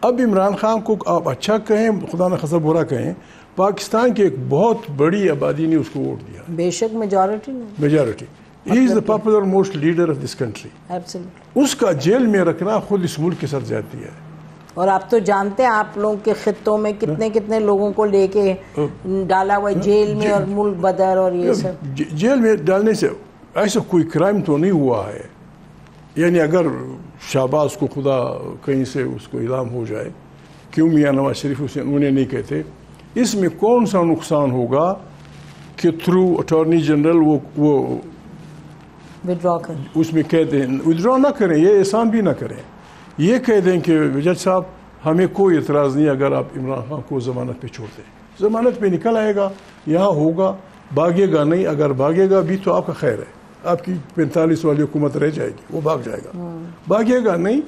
اب عمران خان کو آپ اچھا کہیں خدا نہ خاصہ برا کہیں، پاکستان کی ایک بہت بڑی آبادی نے اس کو ووٹ دیا، بے شک میجورٹی ہی is the popular most leader of this country. اس کا جیل میں رکھنا خود اس ملک کے ساتھ زیادتی ہے. اور آپ تو جانتے ہیں آپ لوگوں کے خطوں میں کتنے لوگوں کو لے کے ڈالا ہوا جیل میں، اور ملک بدر اور یہ سب. جیل میں ڈالنے سے ایسا کوئی کرائم تو نہیں ہوا ہے، یعنی اگر شہباز کو خدا کہیں سے اس کو الہام ہو جائے، کیوں میاں نواز شریف انہیں نہیں کہتے، اس میں کون سا نقصان ہوگا کہ تھرو اٹارنی جنرل وہ وڈرا کریں، اس میں کہہ دیں وڈرا نہ کریں، یہ احسان بھی نہ کریں، یہ کہہ دیں کہ جج صاحب ہمیں کوئی اعتراض نہیں اگر آپ عمران خان کو ضمانت پہ چھوڑ دیں، ضمانت پہ نکل آئے گا، یہاں ہوگا، بھاگے گا نہیں، اگر بھاگے گا بھی تو آپ کا خیر ہے، آپ کی 45 والی حکومت رہ جائے گی، وہ بھاگ جائے گا. بھاگے گا نہیں،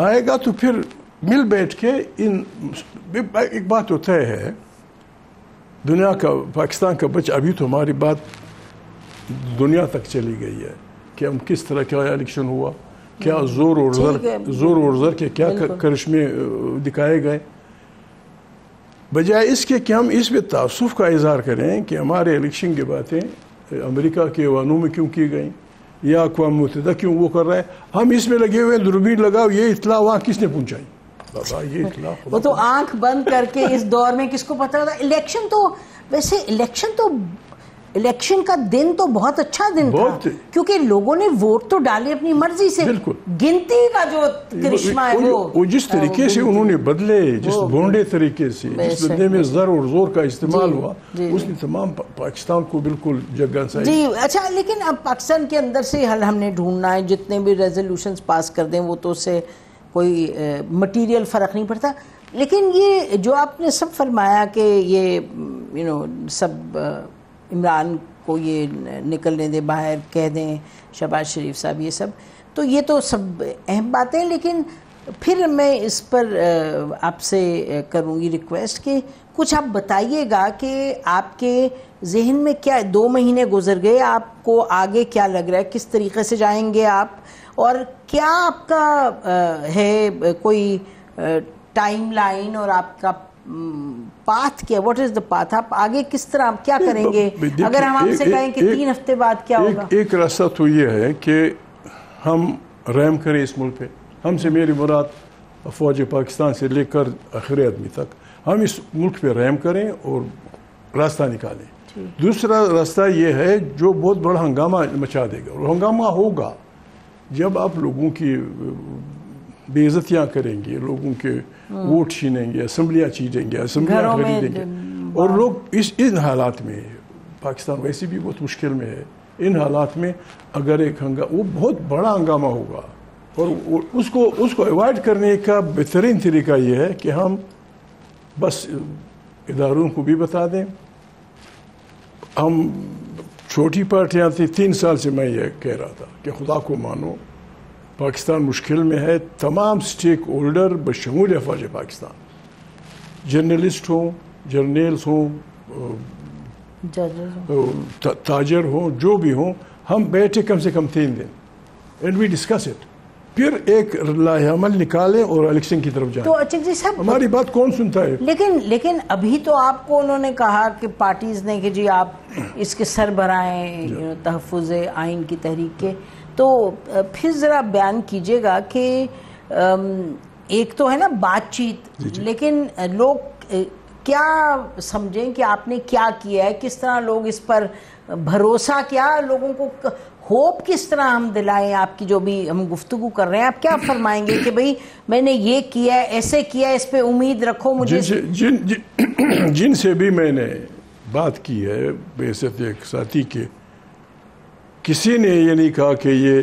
آئے گا تو پھر مل بیٹھ کے ایک بات تو طے ہے، دنیا کا پاکستان کا بچہ، ابھی تو ہماری بات دنیا تک چلی گئی ہے کہ ہم کس طرح کا الیکشن ہوا، کیا زور اور زر کے کیا کرشمے دکھائے گئے، بجائے اس کے کہ ہم اس پہ تعصب کا اظہار کریں کہ ہمارے الیکشن کی باتیں امریکہ کے ایوانوں میں کیوں کی گئیں یا اقوام متحدہ کیوں وہ کر رہا ہے، ہم اس میں لگے ہوئے دوربین لگاؤ، یہ اطلاع وہاں کس نے پہنچائی؟ بابا یہ اطلاع وہ تو آنکھ بند کر کے اس دور میں کس کو پتہ تھا. الیکشن تو ویسے الیکشن کا دن تو بہت اچھا دن تھا، کیونکہ لوگوں نے ووٹ تو ڈالے اپنی مرضی سے، گنتی کا جو کرشمہ ہے وہ جس طریقے سے انہوں نے بدلے، جس بھونڈے طریقے سے، جس بدلے میں زر اور زور کا استعمال ہوا، اس نے تمام پاکستان کو بالکل جگہ سائی. جی اچھا، لیکن اب پاکستان کے اندر سے حل ہم نے ڈھونڈنا ہے، جتنے بھی ریزولوشنز پاس کر دیں وہ تو اس سے کوئی مٹیریل فرق نہیں پڑتا. لیکن یہ جو آپ نے سب فرمایا کہ یہ سب عمران کو یہ نکلنے دے باہر، کہہ دیں شہباز شریف صاحب، یہ سب تو یہ تو سب اہم باتیں، لیکن پھر میں اس پر آپ سے کروں گی ریکویسٹ کہ کچھ آپ بتائیے گا کہ آپ کے ذہن میں کیا، 2 مہینے گزر گئے، آپ کو آگے کیا لگ رہا ہے، کس طریقے سے جائیں گے آپ، اور کیا آپ کا ہے کوئی ٹائم لائن اور آپ کا پاتھ کیا، واٹ از دا پاتھ، آپ آگے کس طرح کیا کریں گے؟ اگر ہم آپ سے کہیں کہ 3 ہفتے بعد کیا ہوگا؟ ایک راستہ تو یہ ہے کہ ہم رحم کریں اس ملک پہ، ہم سے میری مراد فوج پاکستان سے لے کر آخری آدمی تک، ہم اس ملک پہ رحم کریں اور راستہ نکالیں. دوسرا راستہ یہ ہے جو بہت بڑا ہنگامہ مچا دے گا، اور ہنگامہ ہوگا جب آپ لوگوں کی بے عزتیاں کریں گے، لوگوں کے ووٹ چھینیں گے، اسمبلیاں چھینیں گے، اسمبلیاں خریدیں گے، اور لوگ ان حالات میں، پاکستان ویسے بھی بہت مشکل میں ہے، ان حالات میں اگر ایک وہ بہت بڑا ہنگامہ ہوگا، اور اس کو ایوائڈ کرنے کا بہترین طریقہ یہ ہے کہ ہم بس اداروں کو بھی بتا دیں. ہم چھوٹی پارٹیاں تھیں، 3 سال سے میں یہ کہہ رہا تھا کہ خدا کو مانو پاکستان مشکل میں ہے، تمام سٹیک ہولڈر بشمول افواج پاکستان، جرنلسٹ ہوں، جرنیلز ہوں، تاجر ہوں، جو بھی ہوں، ہم بیٹھے کم سے کم 3 دن اینڈ وی ڈسکس اٹ، پھر ایک لائحہ عمل نکالیں اور الیکشن کی طرف جائیں. تو اچھا جی صاحب، ہماری بات کون سنتا ہے؟ لیکن ابھی تو آپ کو انہوں نے کہا کہ پارٹیز نے کہ جی آپ اس کے سربراہیں تحفظ آئین کی تحریک کے، تو پھر ذرا بیان کیجئے گا کہ ایک تو ہے نا بات چیت، لیکن لوگ کیا سمجھیں کہ آپ نے کیا کیا ہے، کس طرح لوگ اس پر بھروسہ، کیا لوگوں کو ہوپ کس طرح ہم دلائیں، آپ کی جو بھی ہم گفتگو کر رہے ہیں، آپ کیا فرمائیں گے کہ بھئی میں نے یہ کیا ہے، ایسے کیا ہے، اس پہ امید رکھو مجھے؟ جن سے بھی میں نے بات کی ہے بحیثیت ایک ساتھی کے، کسی نے یہ نہیں کہا کہ یہ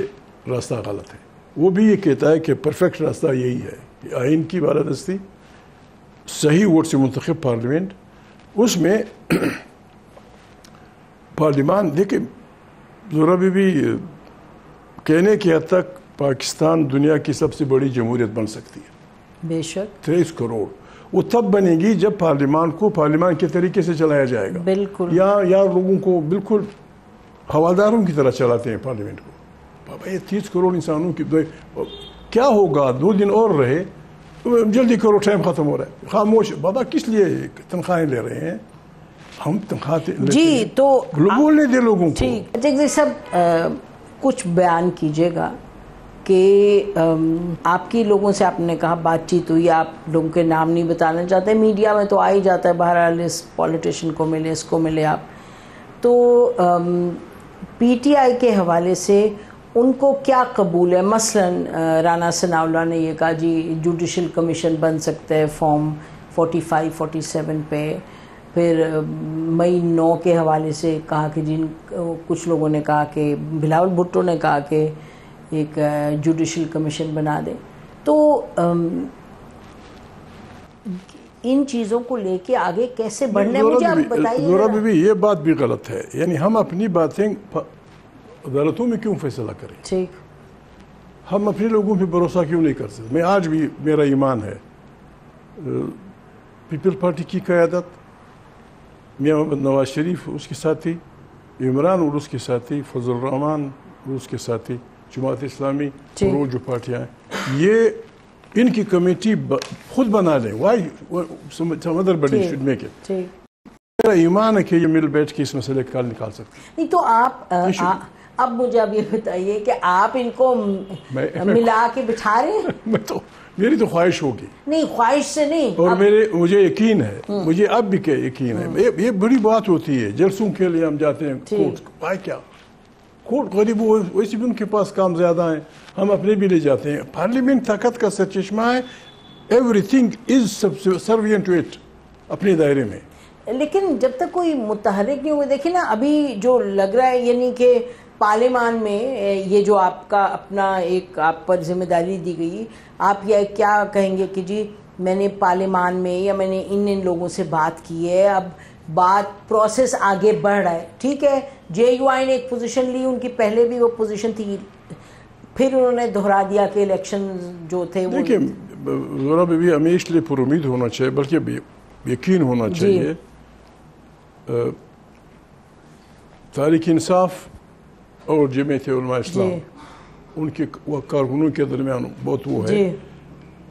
راستہ غلط ہے، وہ بھی یہ کہتا ہے کہ پرفیکٹ راستہ یہی ہے کہ آئین کی بالادستی، صحیح ووٹ سے منتخب پارلیمنٹ، اس میں پارلیمان، دیکھیں ذرا بھی کہنے کی حد تک پاکستان دنیا کی سب سے بڑی جمہوریت بن سکتی ہے، بے شک 23 کروڑ، وہ تب بنے گی جب پارلیمان کو پارلیمان کے طریقے سے چلایا جائے گا. بالکل، یا لوگوں کو بالکل ہواداروں کی طرح چلاتے ہیں پارلیمنٹ کو. بابا یہ 30 کروڑ انسانوں کی کیا ہوگا؟ 2 دن اور رہے جلدی کرو ٹائم ختم ہو رہا ہے. خاموش بابا کس لیے تنخواہیں لے رہے ہیں ہم تنخواہیں جی تو بولنے دے لوگوں کو. ٹھیک جگزی صاحب کچھ بیان کیجیے گا کہ آپ کی لوگوں سے آپ نے کہا بات چیت ہوئی, آپ لوگوں کے نام نہیں بتانا چاہتے, میڈیا میں تو آ ہی جاتا ہے بہرحال اس پولیٹیشین کو ملے اس کو ملے آپ, تو پی ٹی آئی کے حوالے سے ان کو کیا قبول ہے؟ مثلا رانا ثناء اللہ نے یہ کہا جی جوڈیشل کمیشن بن سکتا ہے فارم 45 47 پہ, پھر مئی 9 کے حوالے سے کہا کہ جن کچھ لوگوں نے کہا کہ بلاول بھٹو نے کہا کہ ایک جوڈیشل کمیشن بنا دے. تو ان چیزوں کو لے کے آگے کیسے بڑھنے مجھے آپ بتائیے. زورا بی بی یہ بات بھی غلط ہے, یعنی ہم اپنی باتیں عدالتوں میں کیوں فیصلہ کریں؟ ٹھیک, ہم اپنے لوگوں پہ بھروسہ کیوں نہیں کر سکتے؟ میں آج بھی میرا ایمان ہے پیپل پارٹی کی قیادت, میاں محمد نواز شریف اس کے ساتھی, عمران اور اس کے ساتھی, فضل الرحمان اور اس کے ساتھی, جماعت اسلامی اور وہ جو پارٹیاں ہیں, یہ ان کی کمیٹی خود بنا لیں. سمندر بڑی شڈ میں کے میرا ایمان ہے کہ یہ مل بیٹھ کے اس مسئلے کا نکال سکتے ہیں. نہیں تو آپ اب مجھے اب یہ بتائیے کہ آپ ان کو ملا کے بٹھا رہے ہیں؟ میری تو خواہش ہوگی. نہیں خواہش سے نہیں, اور مجھے یقین ہے, مجھے اب بھی یقین ہے. یہ بڑی بات ہوتی ہے, جلسوں کے لیے ہم جاتے ہیں کورٹ, کیا کورٹ غریب ویسے بھی ان کے پاس کام زیادہ ہیں, ہم اپنے بھی لے جاتے ہیں. پارلیمنٹ طاقت کا سرچشمہ ہے, everything is servant to it اپنے دائرے میں. لیکن جب تک کوئی متحرک نہیں ہوئے, دیکھیں نا ابھی جو لگ رہا ہے یعنی کہ پارلیمان میں یہ جو آپ کا اپنا ایک آپ پر ذمہ داری دی گئی, آپ یہ کیا کہیں گے کہ جی میں نے پارلیمان میں یا میں نے ان لوگوں سے بات کی ہے, اب بات پروسیس آگے بڑھ رہا ہے, ٹھیک ہے جے یو آئی نے ایک پوزیشن لی, ان کی پہلے بھی وہ پوزیشن تھی, پھر انہوں نے دہرا دیا کہ الیکشن جو تھے وہ. دیکھیں زورا بی بی ہمیں اس لیے پر امید ہونا چاہیے, بلکہ یقین ہونا چاہیے. تحریک انصاف اور جمعیت علماء اسلام ان کے کارکنوں کے درمیان بہت وہ ہے,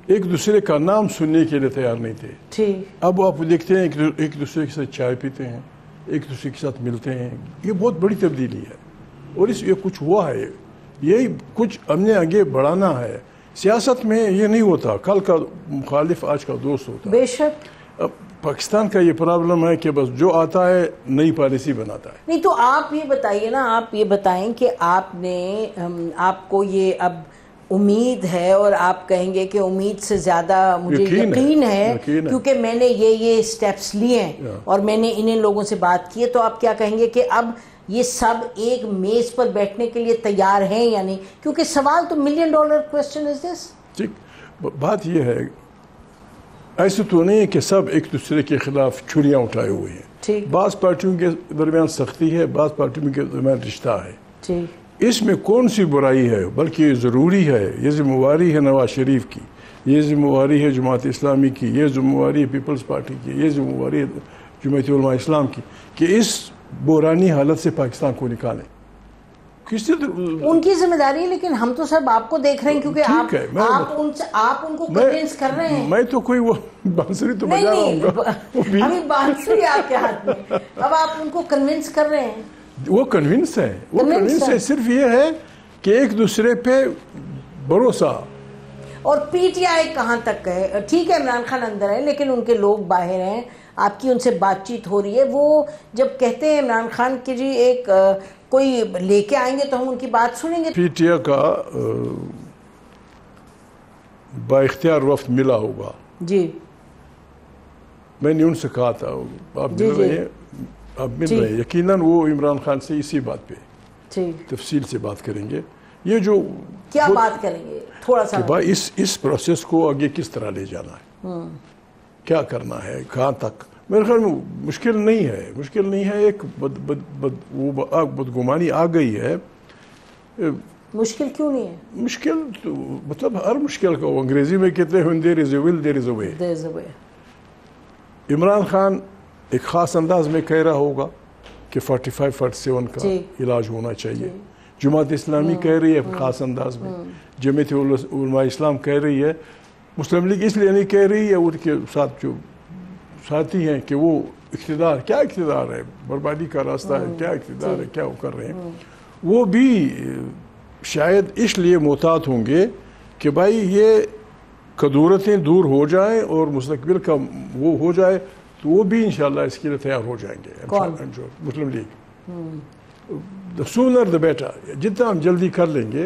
ایک دوسرے کا نام سننے کے لیے تیار نہیں تھے. اب آپ دیکھتے ہیں ایک دوسرے کے ساتھ چائے پیتے ہیں, ایک دوسرے کے ساتھ ملتے ہیں. یہ بہت بڑی تبدیلی ہے, اور یہ کچھ ہوا ہے, یہی کچھ ہم نے آگے بڑھانا ہے. سیاست میں یہ نہیں ہوتا کل کا مخالف آج کا دوست ہوتا. بے شک پاکستان کا یہ پرابلم ہے کہ بس جو آتا ہے نئی پالیسی بناتا ہے. نہیں تو آپ یہ بتائیے نا, آپ یہ بتائیں کہ آپ نے آپ کو یہ اب امید ہے, اور آپ کہیں گے کہ امید سے زیادہ مجھے یقین ہے کیونکہ میں نے یہ سٹیپس لیے ہیں اور میں نے انہیں لوگوں سے بات کی ہے, تو آپ کیا کہیں گے کہ اب یہ سب ایک میز پر بیٹھنے کے لیے تیار ہیں یا نہیں؟ کیونکہ سوال تو $1 ملین کوسچن از دس. ٹھیک, بات یہ ہے ایسے تو نہیں ہے کہ سب ایک دوسرے کے خلاف چھریاں اٹھائے ہوئے ہیں. بعض پارٹیوں کے درمیان سختی ہے, بعض پارٹیوں کے درمیان رشتہ ہے. اس میں کون سی برائی ہے؟ بلکہ یہ ضروری ہے, یہ ذمہ داری ہے نواز شریف کی, یہ ذمہ داری ہے جماعت اسلامی کی, یہ ذمہ داری ہے پیپلز پارٹی کی, یہ ذمہ داری ہے جمعیت علماء اسلام کی کہ اس بحرانی حالت سے پاکستان کو نکالیں. ان کی ذمہ داری ہے, لیکن ہم تو سب آپ کو دیکھ رہے ہیں کیونکہ آپ ان کو کنونس کر رہے ہیں. میں تو کوئی وہ بانسری تو بجا رہا ہوں گا, ابھی بانسری آپ کے ہاتھ میں, اب آپ ان کو کنونس کر رہے ہیں. وہ کنونس ہے, وہ کنونس ہے, صرف یہ ہے کہ ایک دوسرے پہ بھروسہ. اور پی ٹی آئی کہاں تک ہے؟ ٹھیک ہے عمران خان اندر ہے لیکن ان کے لوگ باہر ہیں, آپ کی ان سے بات چیت ہو رہی ہے. وہ جب کہتے ہیں عمران خان کہ جی ایک کوئی لے کے آئیں گے تو ہم ان کی بات سنیں گے. پی ٹی آئی کا با اختیار وفد ملا ہوگا. جی میں نے ان سے کہا تھا آپ مل رہے ہیں, آپ مل رہے ہیں, یقیناً وہ عمران خان سے اسی بات پہ تفصیل سے بات کریں گے. یہ جو کیا بات کریں گے تھوڑا سا اس پروسیس کو آگے کس طرح لے جانا ہے, کیا کرنا ہے, کہاں تک. میرے خیال میں مشکل نہیں ہے, ایک بدگمانی آ گئی ہے. مشکل کیوں نہیں ہے؟ مشکل مطلب ہر مشکل کا انگریزی میں کہتے ہیں when there is a will there is a way. Imran Khan ایک خاص انداز میں کہہ رہا ہوگا کہ 45-47 کا علاج ہونا چاہیے. جماعت اسلامی کہہ رہی ہے خاص انداز میں, جمعیت علماء اسلام کہہ رہی ہے مسلم لیگ اس لیے نہیں کہہ رہی ہے، ان کے ساتھ جو ساتھی ہیں کہ وہ اقتدار، کیا اقتدار ہے، بربادی کا راستہ ہے، کیا اقتدار ہے، کیا وہ کر رہے ہیں، وہ بھی شاید اس لیے محتاط ہوں گے کہ بھائی یہ کدورتیں دور ہو جائیں اور مستقبل کا وہ ہو جائے تو وہ بھی انشاءاللہ اس کے لیے تیار ہو جائیں گے. مسلم league, the sooner the better، جتنا ہم جلدی کر لیں گے